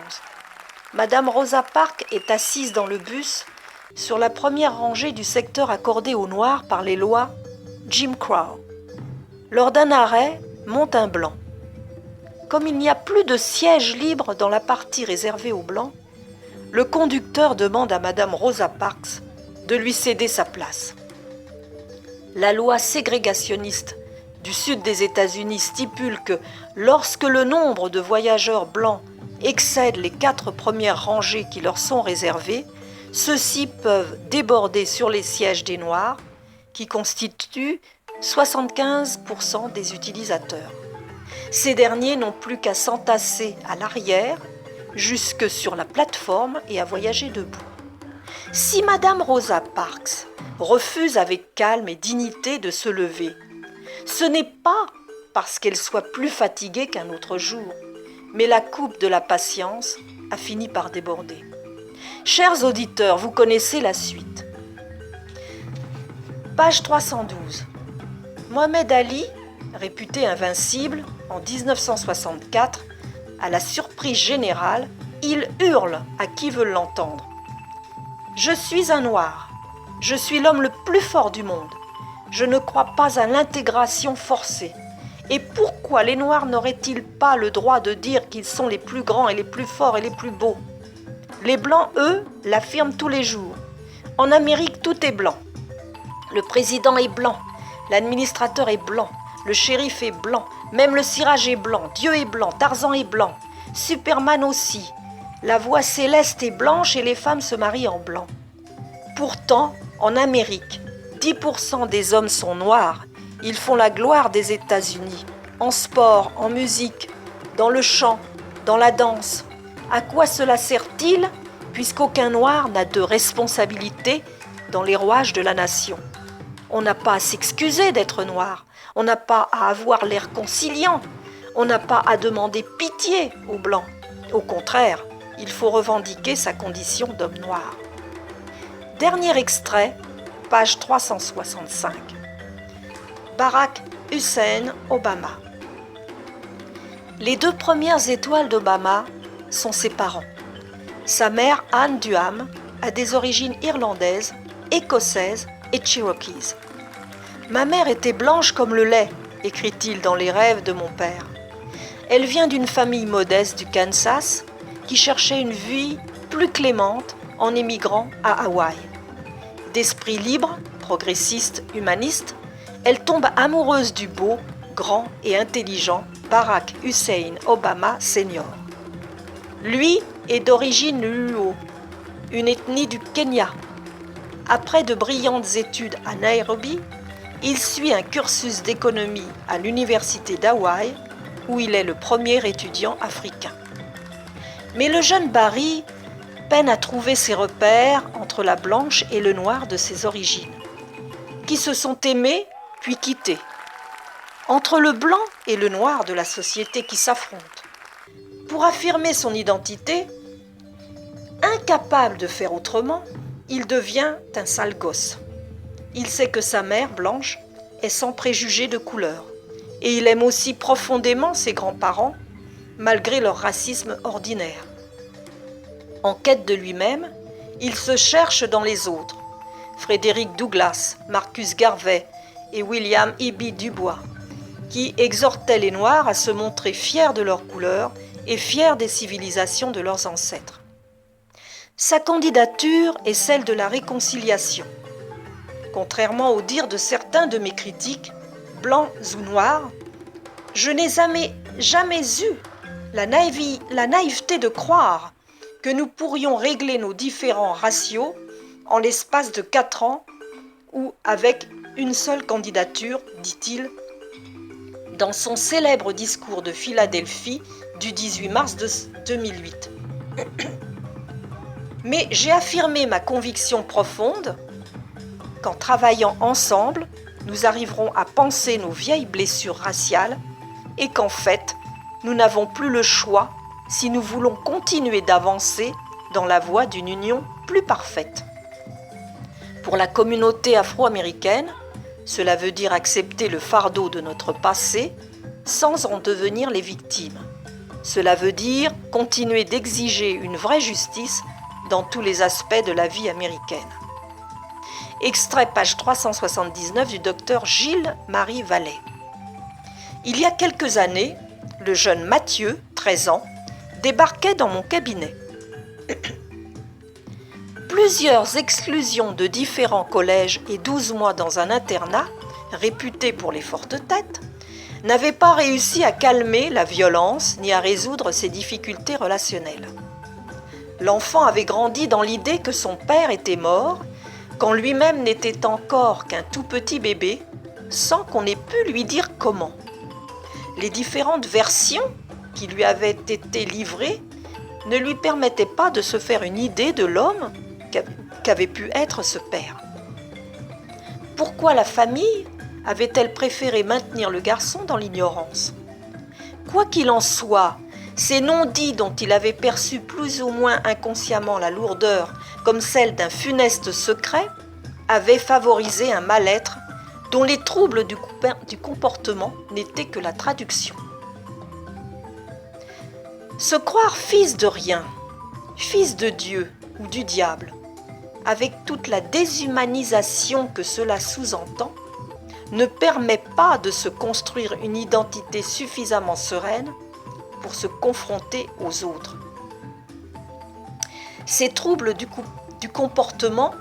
Madame Rosa Parks est assise dans le bus sur la première rangée du secteur accordé aux Noirs par les lois Jim Crow. Lors d'un arrêt, monte un blanc. Comme il n'y a plus de siège libre dans la partie réservée aux Blancs, le conducteur demande à Madame Rosa Parks de lui céder sa place. La loi ségrégationniste du sud des États-Unis stipule que lorsque le nombre de voyageurs blancs excède les 4 premières rangées qui leur sont réservées, ceux-ci peuvent déborder sur les sièges des Noirs, qui constituent 75% des utilisateurs. Ces derniers n'ont plus qu'à s'entasser à l'arrière, jusque sur la plateforme et à voyager debout. Si Madame Rosa Parks refuse avec calme et dignité de se lever, ce n'est pas parce qu'elle soit plus fatiguée qu'un autre jour, mais la coupe de la patience a fini par déborder. Chers auditeurs, vous connaissez la suite. Page 312. Mohamed Ali, réputé invincible, en 1964, à la surprise générale, il hurle à qui veut l'entendre. « Je suis un noir. Je suis l'homme le plus fort du monde. Je ne crois pas à l'intégration forcée. Et pourquoi les Noirs n'auraient-ils pas le droit de dire qu'ils sont les plus grands et les plus forts et les plus beaux ? Les Blancs, eux, l'affirment tous les jours. En Amérique, tout est blanc. Le président est blanc, l'administrateur est blanc, le shérif est blanc, même le cirage est blanc, Dieu est blanc, Tarzan est blanc, Superman aussi. La voix céleste est blanche et les femmes se marient en blanc. Pourtant, en Amérique, 10% des hommes sont noirs. Ils font la gloire des États-Unis, en sport, en musique, dans le chant, dans la danse. À quoi cela sert-il, puisqu'aucun noir n'a de responsabilité dans les rouages de la nation ? On n'a pas à s'excuser d'être noir, on n'a pas à avoir l'air conciliant, on n'a pas à demander pitié aux Blancs. Au contraire, il faut revendiquer sa condition d'homme noir. Dernier extrait, page 365. Barack Hussein Obama. Les 2 premières étoiles d'Obama sont ses parents. Sa mère, Anne Duham, a des origines irlandaises, écossaises et cherokees. « Ma mère était blanche comme le lait », écrit-il dans Les rêves de mon père. Elle vient d'une famille modeste du Kansas qui cherchait une vie plus clémente en émigrant à Hawaï. D'esprit libre, progressiste, humaniste, elle tombe amoureuse du beau, grand et intelligent Barack Hussein Obama Sr. Lui est d'origine Luo, une ethnie du Kenya. Après de brillantes études à Nairobi, il suit un cursus d'économie à l'université d'Hawaï, où il est le premier étudiant africain. Mais le jeune Barry peine à trouver ses repères entre la blanche et le noir de ses origines, qui se sont aimés puis quittés, entre le blanc et le noir de la société qui s'affrontent. Pour affirmer son identité, incapable de faire autrement, il devient un sale gosse. Il sait que sa mère, blanche, est sans préjugés de couleur, et il aime aussi profondément ses grands-parents, malgré leur racisme ordinaire. En quête de lui-même, il se cherche dans les autres, Frédéric Douglass, Marcus Garvey et William Eby Dubois, qui exhortaient les Noirs à se montrer fiers de leur couleur et fiers des civilisations de leurs ancêtres. Sa candidature est celle de la réconciliation. Contrairement aux dires de certains de mes critiques, blancs ou noirs, je n'ai jamais eu la naïveté de croire que nous pourrions régler nos différends raciaux en l'espace de 4 ans ou avec une seule candidature, dit-il, dans son célèbre discours de Philadelphie du 18 mars 2008. Mais j'ai affirmé ma conviction profonde qu'en travaillant ensemble, nous arriverons à panser nos vieilles blessures raciales et qu'en fait, nous n'avons plus le choix si nous voulons continuer d'avancer dans la voie d'une union plus parfaite. Pour la communauté afro-américaine, cela veut dire accepter le fardeau de notre passé sans en devenir les victimes. Cela veut dire continuer d'exiger une vraie justice dans tous les aspects de la vie américaine. Extrait page 379 du docteur Gilles-Marie Vallée. Il y a quelques années, le jeune Mathieu, 13 ans, débarquait dans mon cabinet. Plusieurs exclusions de différents collèges et 12 mois dans un internat, réputé pour les fortes têtes, n'avaient pas réussi à calmer la violence ni à résoudre ses difficultés relationnelles. L'enfant avait grandi dans l'idée que son père était mort quand lui-même n'était encore qu'un tout petit bébé, sans qu'on ait pu lui dire comment. Les différentes versions qui lui avaient été livrées ne lui permettaient pas de se faire une idée de l'homme qu'avait pu être ce père. Pourquoi la famille avait-elle préféré maintenir le garçon dans l'ignorance ? Quoi qu'il en soit, ces non-dits dont il avait perçu plus ou moins inconsciemment la lourdeur comme celle d'un funeste secret avaient favorisé un mal-être dont les troubles du comportement n'étaient que la traduction. Se croire fils de rien, fils de Dieu ou du diable, avec toute la déshumanisation que cela sous-entend, ne permet pas de se construire une identité suffisamment sereine pour se confronter aux autres. Ces troubles du comportement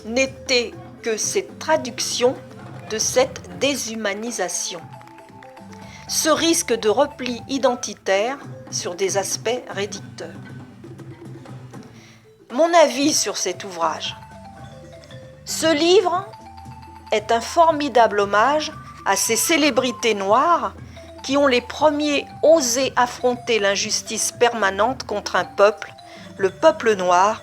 n'étaient que cette traduction de cette déshumanisation. Ce risque de repli identitaire sur des aspects réducteurs. Mon avis sur cet ouvrage. Ce livre est un formidable hommage à ces célébrités noires qui ont les premiers osé affronter l'injustice permanente contre un peuple, le peuple noir,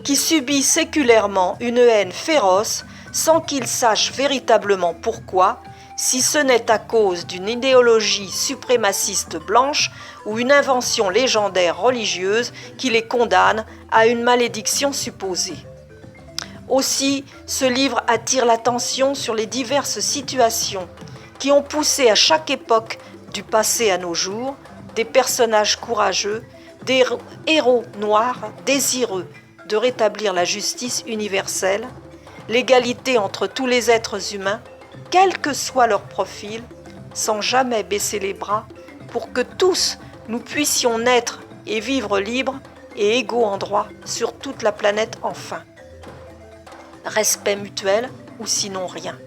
qui subit séculairement une haine féroce sans qu'il sache véritablement pourquoi, si ce n'est à cause d'une idéologie suprémaciste blanche ou une invention légendaire religieuse qui les condamne à une malédiction supposée. Aussi, ce livre attire l'attention sur les diverses situations qui ont poussé à chaque époque du passé à nos jours des personnages courageux, des héros noirs désireux de rétablir la justice universelle, l'égalité entre tous les êtres humains, quel que soit leur profil, sans jamais baisser les bras, pour que tous nous puissions naître et vivre libres et égaux en droit sur toute la planète enfin. Respect mutuel ou sinon rien.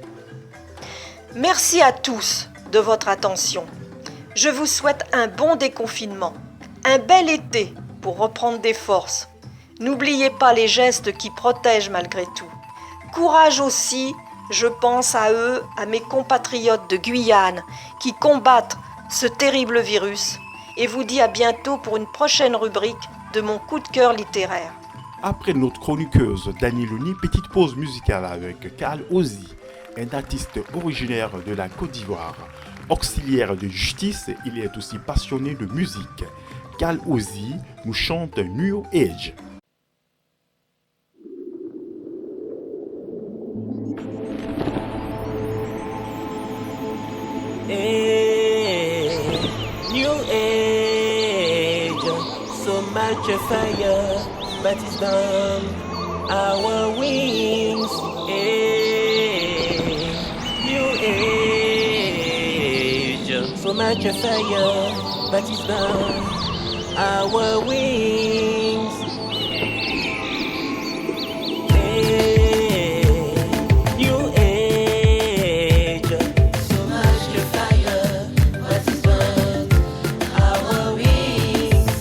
Merci à tous de votre attention. Je vous souhaite un bon déconfinement, un bel été pour reprendre des forces. N'oubliez pas les gestes qui protègent malgré tout. Courage aussi, je pense à eux, à mes compatriotes de Guyane qui combattent ce terrible virus et vous dis à bientôt pour une prochaine rubrique de mon coup de cœur littéraire. Après notre chroniqueuse Dani Louni, petite pause musicale avec Karl Ozzy, un artiste originaire de la Côte d'Ivoire. Auxiliaire de justice, il est aussi passionné de musique. Karl Ozzy nous chante New Age. New age, so much fire, but it's done our wings. New age, so much fire, but it's done our wings. New age, so much fire, but it's done our wings.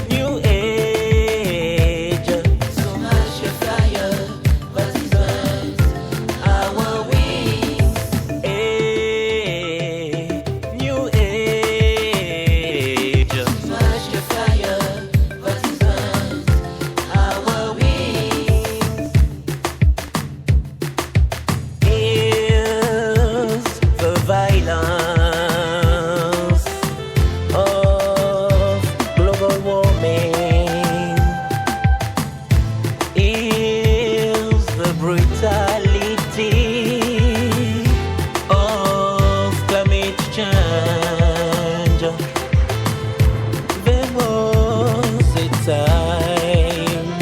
New age, so much fire, but it's done our wings. New age, so much fire, but it's done our wings. Is the violence of global warming? Is the brutality of climate change? There was a time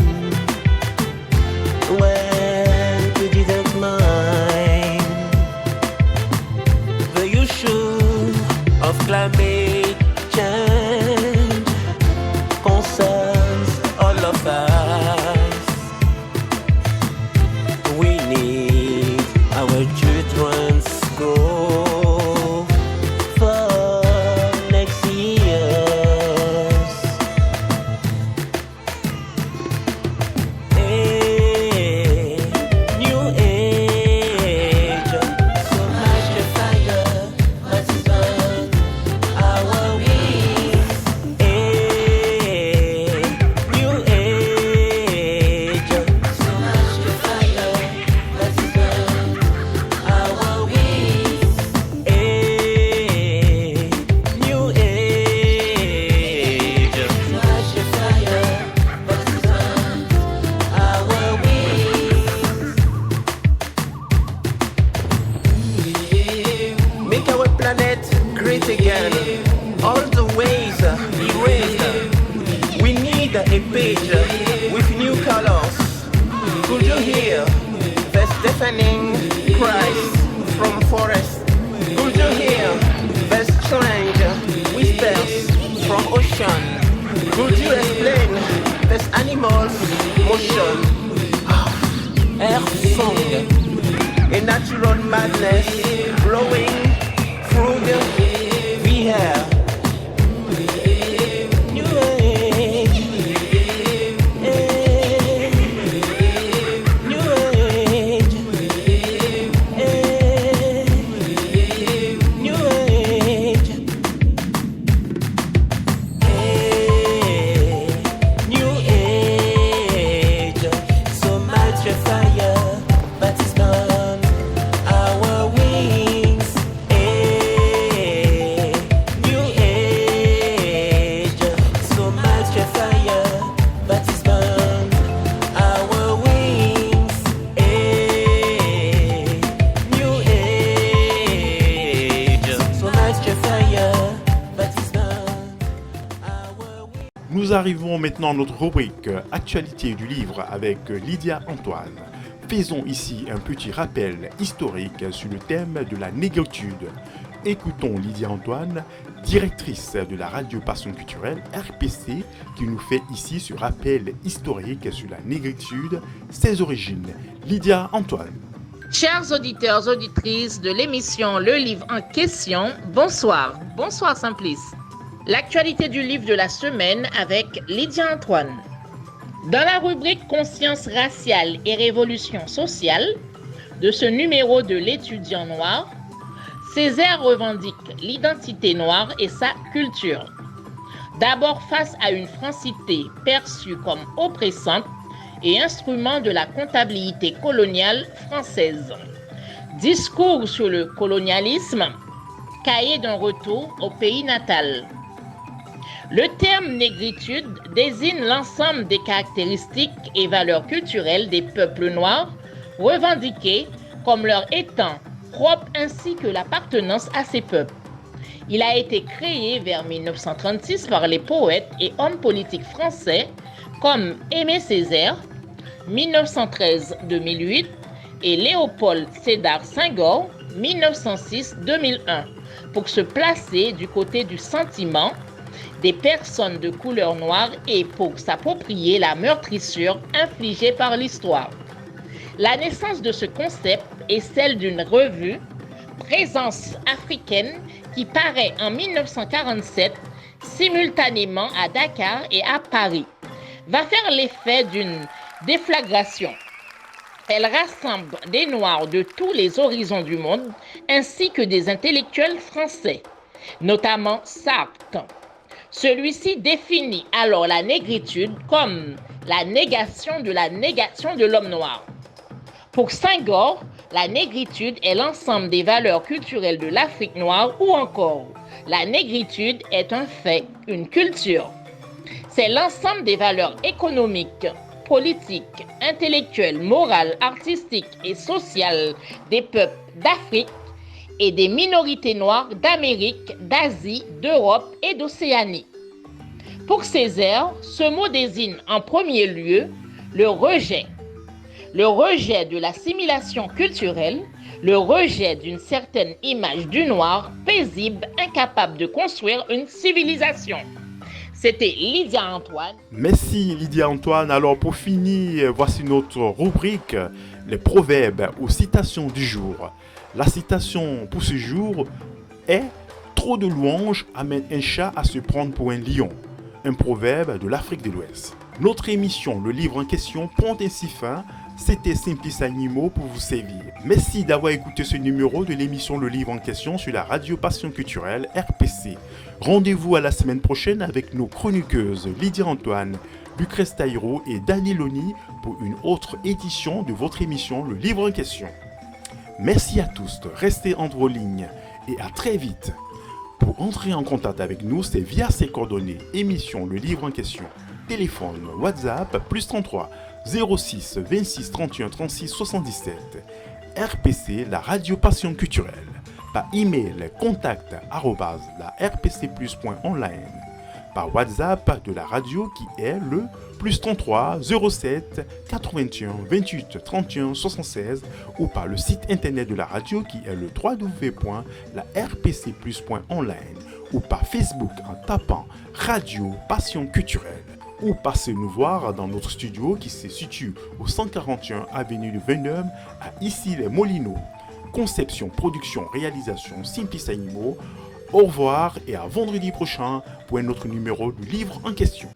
when we didn't mind the issue of climate change concerns all of us. We need our children's growth for next years. New age, so much fire, but it's done our wings. New age, so much fire, but it's done our wings. New age, so much fire, but it's done our wings. Make our planet great again. All the ways erased. We need a page with new colors. Could you hear the deafening cries from forest? Could you hear the strange whispers from ocean? Could you explain this animal's motion? Earth song, a natural madness blowing through the air. New age, new age, new age, new age. So much fire, but it's done our wings. New age, so much fire, but it's done our wings. New age, so much fire, but it's done our wings. Nous arrivons maintenant à notre rubrique Actualité du livre avec Lydia Antoine. Faisons ici un petit rappel historique sur le thème de la négritude. Écoutons Lydia Antoine, directrice de la radio Passion Culturelle RPC, qui nous fait ici ce rappel historique sur la négritude, ses origines. Lydia Antoine. Chers auditeurs, auditrices de l'émission Le Livre en question, bonsoir. Bonsoir Simplice. L'actualité du livre de la semaine avec Lydia Antoine. Dans la rubrique Conscience raciale et révolution sociale de ce numéro de l'Étudiant noir, Césaire revendique l'identité noire et sa culture. D'abord face à une francité perçue comme oppressante et instrument de la comptabilité coloniale française. Discours sur le colonialisme, cahier d'un retour au pays natal. Le terme négritude désigne l'ensemble des caractéristiques et valeurs culturelles des peuples noirs revendiqués comme leur étant propres ainsi que l'appartenance à ces peuples. Il a été créé vers 1936 par les poètes et hommes politiques français comme Aimé Césaire, 1913-2008, et Léopold Sédar Senghor, 1906-2001, pour se placer du côté du sentiment des personnes de couleur noire et pour s'approprier la meurtrissure infligée par l'histoire. La naissance de ce concept est celle d'une revue, Présence africaine, qui paraît en 1947 simultanément à Dakar et à Paris, va faire l'effet d'une déflagration. Elle rassemble des Noirs de tous les horizons du monde ainsi que des intellectuels français, notamment Sartre. Celui-ci définit alors la négritude comme la négation de l'homme noir. Pour Senghor, la négritude est l'ensemble des valeurs culturelles de l'Afrique noire ou encore la négritude est un fait, une culture. C'est l'ensemble des valeurs économiques, politiques, intellectuelles, morales, artistiques et sociales des peuples d'Afrique et des minorités noires d'Amérique, d'Asie, d'Europe et d'Océanie. Pour Césaire, ce mot désigne en premier lieu le rejet de l'assimilation culturelle, le rejet d'une certaine image du noir paisible, incapable de construire une civilisation. C'était Lydia Antoine. Merci Lydia Antoine. Alors pour finir, voici notre rubrique, les proverbes ou citations du jour. La citation pour ce jour est « Trop de louanges amène un chat à se prendre pour un lion ». Un proverbe de l'Afrique de l'Ouest. Notre émission, le livre en question, prend ainsi fin. C'était Simplice Animaux pour vous servir. Merci d'avoir écouté ce numéro de l'émission Le Livre en question sur la radio Passion Culturelle RPC. Rendez-vous à la semaine prochaine avec nos chroniqueuses Lydia Antoine, Lucrèce Taïro et Dani Loni pour une autre édition de votre émission Le Livre en question. Merci à tous, restez entre vos lignes et à très vite. Pour entrer en contact avec nous, c'est via ces coordonnées. Émission Le Livre en question. Téléphone, WhatsApp, +33 06 26 31 36 77. RPC, la radio Passion Culturelle. Par email, contact@larpcplus.online. Par WhatsApp de la radio qui est le +33 07 81 28 31 76 ou par le site internet de la radio qui est le www.larpcplus.online ou par Facebook en tapant Radio Passion Culturelle. Ou passez nous voir dans notre studio qui se situe au 141 avenue de Vendôme à Issy-les-Moulineaux. Conception, production, réalisation, Simplice Animaux. Au revoir et à vendredi prochain pour un autre numéro du livre en question.